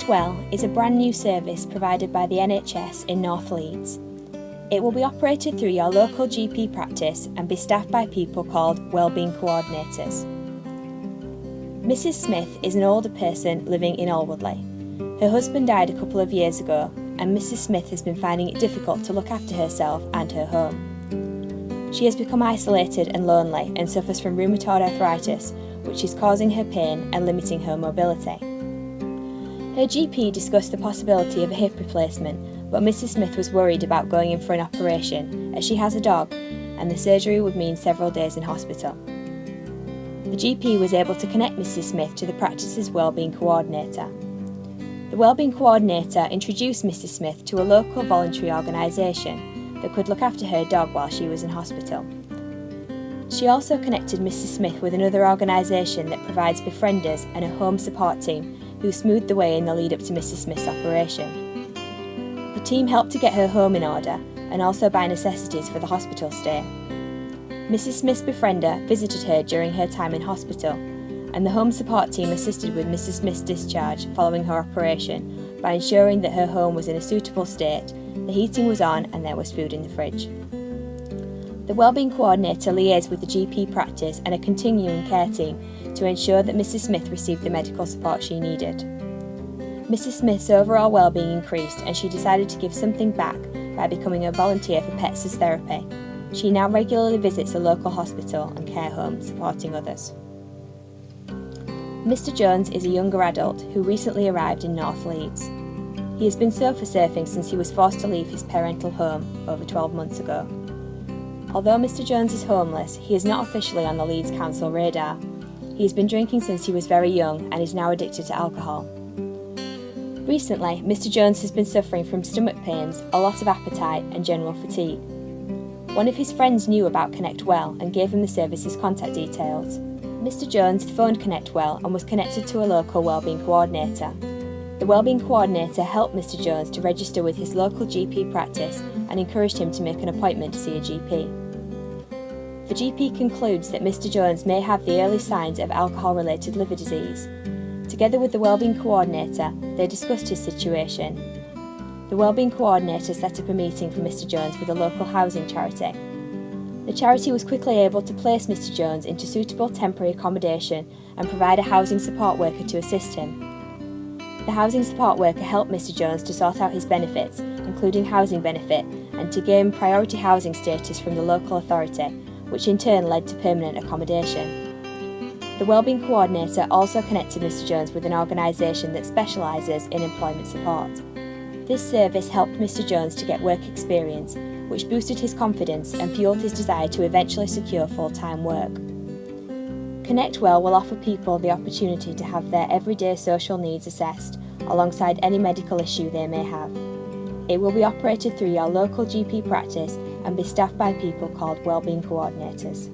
Connect Well is a brand new service provided by the NHS in North Leeds. It will be operated through your local GP practice and be staffed by people called wellbeing coordinators. Mrs. Smith is an older person living in Alwoodley. Her husband died a couple of years ago, and Mrs. Smith has been finding it difficult to look after herself and her home. She has become isolated and lonely and suffers from rheumatoid arthritis, which is causing her pain and limiting her mobility. Her GP discussed the possibility of a hip replacement, but Mrs. Smith was worried about going in for an operation as she has a dog, and the surgery would mean several days in hospital. The GP was able to connect Mrs. Smith to the practice's wellbeing coordinator. The wellbeing coordinator introduced Mrs. Smith to a local voluntary organisation that could look after her dog while she was in hospital. She also connected Mrs. Smith with another organisation that provides befrienders and a home support team who smoothed the way in the lead up to Mrs. Smith's operation. The team helped to get her home in order and also buy necessities for the hospital stay. Mrs. Smith's befriender visited her during her time in hospital, and the home support team assisted with Mrs. Smith's discharge following her operation by ensuring that her home was in a suitable state, the heating was on and there was food in the fridge. The wellbeing coordinator liaised with the GP practice and a continuing care team to ensure that Mrs. Smith received the medical support she needed. Mrs. Smith's overall well-being increased and she decided to give something back by becoming a volunteer for Pets as Therapy. She now regularly visits a local hospital and care home supporting others. Mr. Jones is a younger adult who recently arrived in North Leeds. He has been sofa surfing since he was forced to leave his parental home over 12 months ago. Although Mr. Jones is homeless, he is not officially on the Leeds Council radar. He has been drinking since he was very young and is now addicted to alcohol. Recently, Mr. Jones has been suffering from stomach pains, a lot of appetite and general fatigue. One of his friends knew about Connect Well and gave him the service's contact details. Mr. Jones phoned Connect Well and was connected to a local wellbeing coordinator. The wellbeing coordinator helped Mr. Jones to register with his local GP practice and encouraged him to make an appointment to see a GP. The GP concludes that Mr. Jones may have the early signs of alcohol-related liver disease. Together with the wellbeing coordinator, they discussed his situation. The wellbeing coordinator set up a meeting for Mr. Jones with a local housing charity. The charity was quickly able to place Mr. Jones into suitable temporary accommodation and provide a housing support worker to assist him. The housing support worker helped Mr. Jones to sort out his benefits, including housing benefit, and to gain priority housing status from the local authority, which in turn led to permanent accommodation. The wellbeing coordinator also connected Mr. Jones with an organisation that specialises in employment support. This service helped Mr. Jones to get work experience, which boosted his confidence and fuelled his desire to eventually secure full-time work. Connect Well will offer people the opportunity to have their everyday social needs assessed, alongside any medical issue they may have. It will be operated through your local GP practice and be staffed by people called wellbeing coordinators.